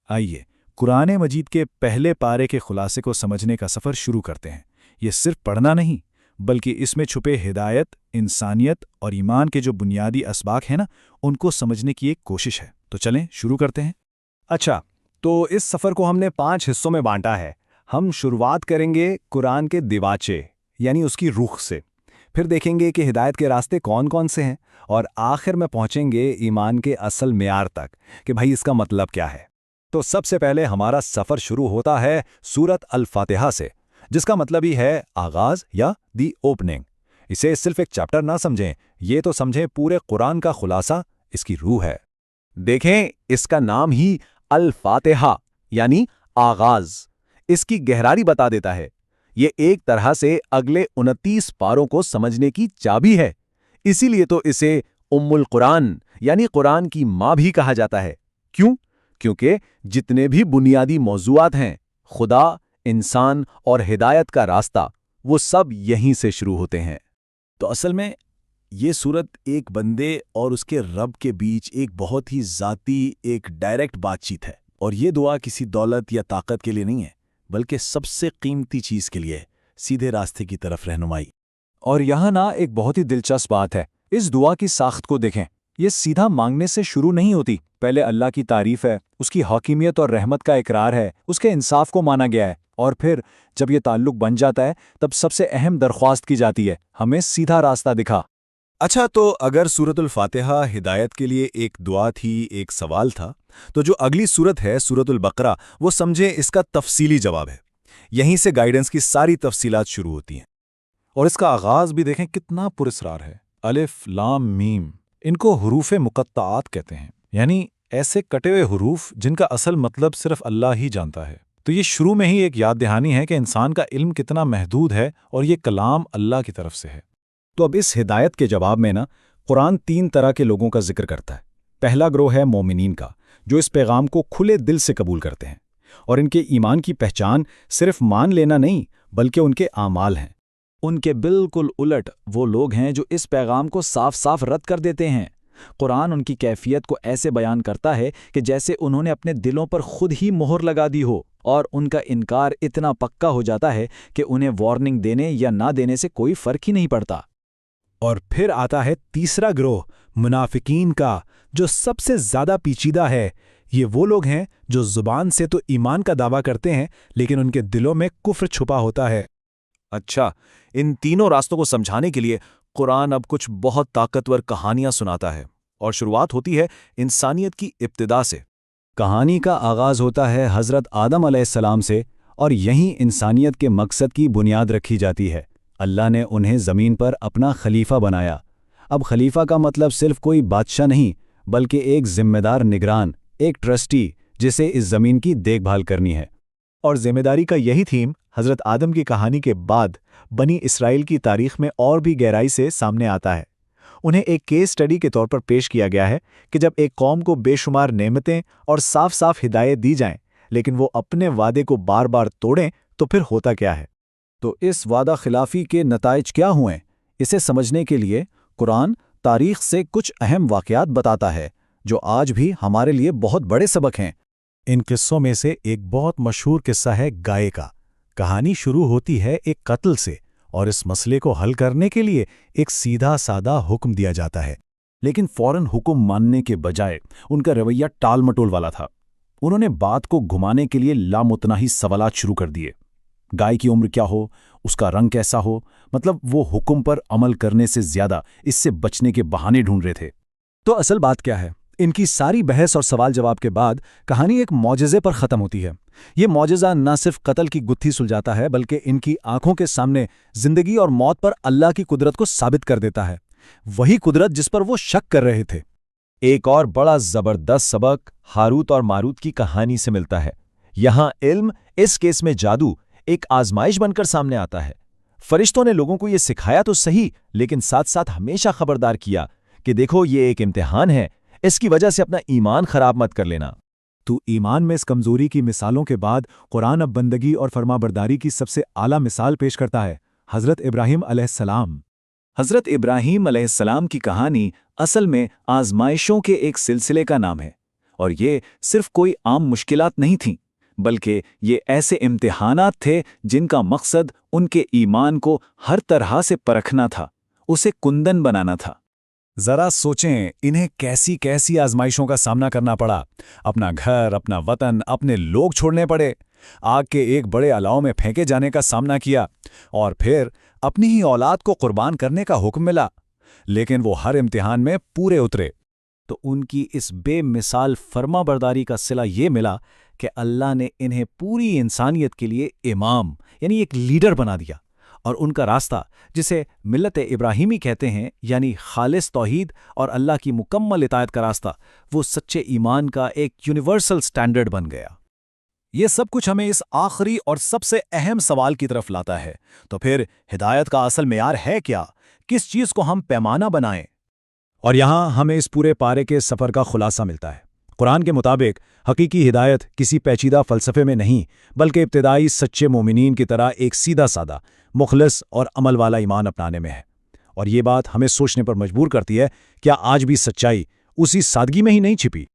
آئیے قرآن مجید کے پہلے پارے کے خلاصے کو سمجھنے کا سفر شروع کرتے ہیں۔ یہ صرف پڑھنا نہیں بلکہ اس میں چھپے ہدایت، انسانیت اور ایمان کے جو بنیادی اسباق ہیں ان کو سمجھنے کی ایک کوشش ہے۔ تو چلیں شروع کرتے ہیں۔ اچھا، تو اس سفر کو ہم نے 5 حصوں میں بانٹا ہے۔ ہم شروعات کریں گے قرآن کے دیواچے یعنی اس کی روح سے، پھر دیکھیں گے کہ ہدایت کے راستے کون کون سے ہیں، اور آخر میں پہنچیں گے ایمان کے اصل معیار تک کہ بھائی اس کا مطلب کیا ہے۔ تو سب سے پہلے ہمارا سفر شروع ہوتا ہے سورت الفاتحہ سے، جس کا مطلب ہی ہے آغاز یا دی اوپننگ۔ اسے صرف ایک چیپٹر نہ سمجھیں، یہ تو سمجھیں پورے قرآن کا خلاصہ، اس کی روح ہے۔ دیکھیں اس کا نام ہی الفاتحہ یعنی آغاز اس کی گہرائی بتا دیتا ہے۔ یہ ایک طرح سے اگلے 29 پاروں کو سمجھنے کی چابی ہے، اسی لیے تو اسے ام القرآن یعنی قرآن کی ماں بھی کہا جاتا ہے۔ کیوں؟ کیونکہ جتنے بھی بنیادی موضوعات ہیں، خدا، انسان اور ہدایت کا راستہ، وہ سب یہیں سے شروع ہوتے ہیں۔ تو اصل میں یہ سورت ایک بندے اور اس کے رب کے بیچ ایک بہت ہی ذاتی، ایک ڈائریکٹ بات چیت ہے، اور یہ دعا کسی دولت یا طاقت کے لیے نہیں ہے بلکہ سب سے قیمتی چیز کے لیے ہے، سیدھے راستے کی طرف رہنمائی۔ اور یہاں ایک بہت ہی دلچسپ بات ہے، اس دعا کی ساخت کو دیکھیں۔ یہ سیدھا مانگنے سے شروع نہیں ہوتی، پہلے اللہ کی تعریف ہے، اس کی حاکمیت اور رحمت کا اقرار ہے، اس کے انصاف کو مانا گیا ہے، اور پھر جب یہ تعلق بن جاتا ہے تب سب سے اہم درخواست کی جاتی ہے، ہمیں سیدھا راستہ دکھا۔ اچھا، تو اگر سورت الفاتحہ ہدایت کے لیے ایک دعا تھی، ایک سوال تھا، تو جو اگلی سورت ہے سورت البقرہ، وہ سمجھیں اس کا تفصیلی جواب ہے۔ یہیں سے گائیڈنس کی ساری تفصیلات شروع ہوتی ہیں، اور اس کا آغاز بھی دیکھیں کتنا پراسرار ہے۔ الف لام میم، ان کو حروف مقطعات کہتے ہیں، یعنی ایسے کٹے ہوئے حروف جن کا اصل مطلب صرف اللہ ہی جانتا ہے۔ تو یہ شروع میں ہی ایک یاد دہانی ہے کہ انسان کا علم کتنا محدود ہے اور یہ کلام اللہ کی طرف سے ہے۔ تو اب اس ہدایت کے جواب میں قرآن 3 طرح کے لوگوں کا ذکر کرتا ہے۔ پہلا گروہ ہے مومنین کا، جو اس پیغام کو کھلے دل سے قبول کرتے ہیں، اور ان کے ایمان کی پہچان صرف مان لینا نہیں بلکہ ان کے اعمال ہیں۔ ان کے بالکل الٹ وہ لوگ ہیں جو اس پیغام کو صاف صاف رد کر دیتے ہیں۔ قرآن ان کی کیفیت کو ایسے بیان کرتا ہے کہ جیسے انہوں نے اپنے دلوں پر خود ہی مہر لگا دی ہو، اور ان کا انکار اتنا پکا ہو جاتا ہے کہ انہیں وارننگ دینے یا نہ دینے سے کوئی فرق ہی نہیں پڑتا۔ اور پھر آتا ہے تیسرا گروہ منافقین کا، جو سب سے زیادہ پیچیدہ ہے۔ یہ وہ لوگ ہیں جو زبان سے تو ایمان کا دعویٰ کرتے ہیں لیکن ان کے دلوں میں کفر چھپا ہوتا ہے۔ اچھا، ان تینوں راستوں کو سمجھانے کے لیے قرآن اب کچھ بہت طاقتور کہانیاں سناتا ہے، اور شروعات ہوتی ہے انسانیت کی ابتدا سے۔ کہانی کا آغاز ہوتا ہے حضرت آدم علیہ السلام سے، اور یہیں انسانیت کے مقصد کی بنیاد رکھی جاتی ہے۔ اللہ نے انہیں زمین پر اپنا خلیفہ بنایا۔ اب خلیفہ کا مطلب صرف کوئی بادشاہ نہیں بلکہ ایک ذمہ دار نگران، ایک ٹرسٹی جسے اس زمین کی دیکھ بھال کرنی ہے۔ اور ذمہ داری کا یہی تھیم حضرت آدم کی کہانی کے بعد بنی اسرائیل کی تاریخ میں اور بھی گہرائی سے سامنے آتا ہے۔ انہیں ایک کیس سٹڈی کے طور پر پیش کیا گیا ہے کہ جب ایک قوم کو بے شمار نعمتیں اور صاف صاف ہدایت دی جائیں لیکن وہ اپنے وعدے کو بار بار توڑیں تو پھر ہوتا کیا ہے۔ تو اس وعدہ خلافی کے نتائج کیا ہوئے، اسے سمجھنے کے لیے قرآن تاریخ سے کچھ اہم واقعات بتاتا ہے جو آج بھی ہمارے لیے بہت بڑے سبق ہیں۔ ان قصوں میں سے ایک بہت مشہور قصہ ہے گائے کا۔ کہانی شروع ہوتی ہے ایک قتل سے، اور اس مسئلے کو حل کرنے کے لیے ایک سیدھا سادہ حکم دیا جاتا ہے، لیکن فوراً حکم ماننے کے بجائے ان کا رویہ ٹال مٹول والا تھا۔ انہوں نے بات کو گھمانے کے لیے لامتناہی سوالات شروع کر دیے۔ گائے کی عمر کیا ہو، اس کا رنگ کیسا ہو، مطلب وہ حکم پر عمل کرنے سے زیادہ اس سے بچنے کے بہانے ڈھونڈ رہے تھے۔ تو اصل بات کیا ہے؟ ان کی ساری بحث اور سوال جواب کے بعد کہانی ایک معجزے پر ختم ہوتی ہے۔ یہ معجزہ نہ صرف قتل کی گتھی سلجھاتا ہے بلکہ ان کی آنکھوں کے سامنے زندگی اور موت پر اللہ کی قدرت کو ثابت کر دیتا ہے، وہی قدرت جس پر وہ شک کر رہے تھے۔ ایک اور بڑا زبردست سبق ہاروت اور ماروت کی کہانی سے ملتا ہے۔ یہاں علم، اس کیس میں جادو، ایک آزمائش بن کر سامنے آتا ہے۔ فرشتوں نے لوگوں کو یہ سکھایا تو صحیح، لیکن ساتھ ساتھ ہمیشہ خبردار کیا کہ دیکھو یہ ایک امتحان ہے، اس کی وجہ سے اپنا ایمان خراب مت کر لینا۔ تو ایمان میں اس کمزوری کی مثالوں کے بعد قرآن اب بندگی اور فرما برداری کی سب سے اعلیٰ مثال پیش کرتا ہے، حضرت ابراہیم علیہ السلام۔ حضرت ابراہیم علیہ السلام کی کہانی اصل میں آزمائشوں کے ایک سلسلے کا نام ہے۔ اور یہ صرف کوئی عام مشکلات نہیں تھیں، بلکہ یہ ایسے امتحانات تھے جن کا مقصد ان کے ایمان کو ہر طرح سے پرکھنا تھا، اسے کندن بنانا تھا۔ ذرا سوچیں انہیں کیسی کیسی آزمائشوں کا سامنا کرنا پڑا، اپنا گھر، اپنا وطن، اپنے لوگ چھوڑنے پڑے، آگ کے ایک بڑے الاؤ میں پھینکے جانے کا سامنا کیا، اور پھر اپنی ہی اولاد کو قربان کرنے کا حکم ملا، لیکن وہ ہر امتحان میں پورے اترے۔ تو ان کی اس بے مثال فرما برداری کا صلہ یہ ملا کہ اللہ نے انہیں پوری انسانیت کے لیے امام یعنی ایک لیڈر بنا دیا، اور ان کا راستہ جسے ملت ابراہیمی کہتے ہیں یعنی خالص توحید اور اللہ کی مکمل اطاعت کا راستہ، وہ سچے ایمان کا ایک یونیورسل سٹینڈرڈ بن گیا۔ یہ سب کچھ ہمیں اس آخری اور سب سے اہم سوال کی طرف لاتا ہے، تو پھر ہدایت کا اصل معیار ہے کیا؟ کس چیز کو ہم پیمانہ بنائیں؟ اور یہاں ہمیں اس پورے پارے کے سفر کا خلاصہ ملتا ہے۔ قرآن کے مطابق حقیقی ہدایت کسی پیچیدہ فلسفے میں نہیں، بلکہ ابتدائی سچے مومنین کی طرح ایک سیدھا سادہ، مخلص اور عمل والا ایمان اپنانے میں ہے۔ اور یہ بات ہمیں سوچنے پر مجبور کرتی ہے، کیا آج بھی سچائی اسی سادگی میں ہی نہیں چھپی؟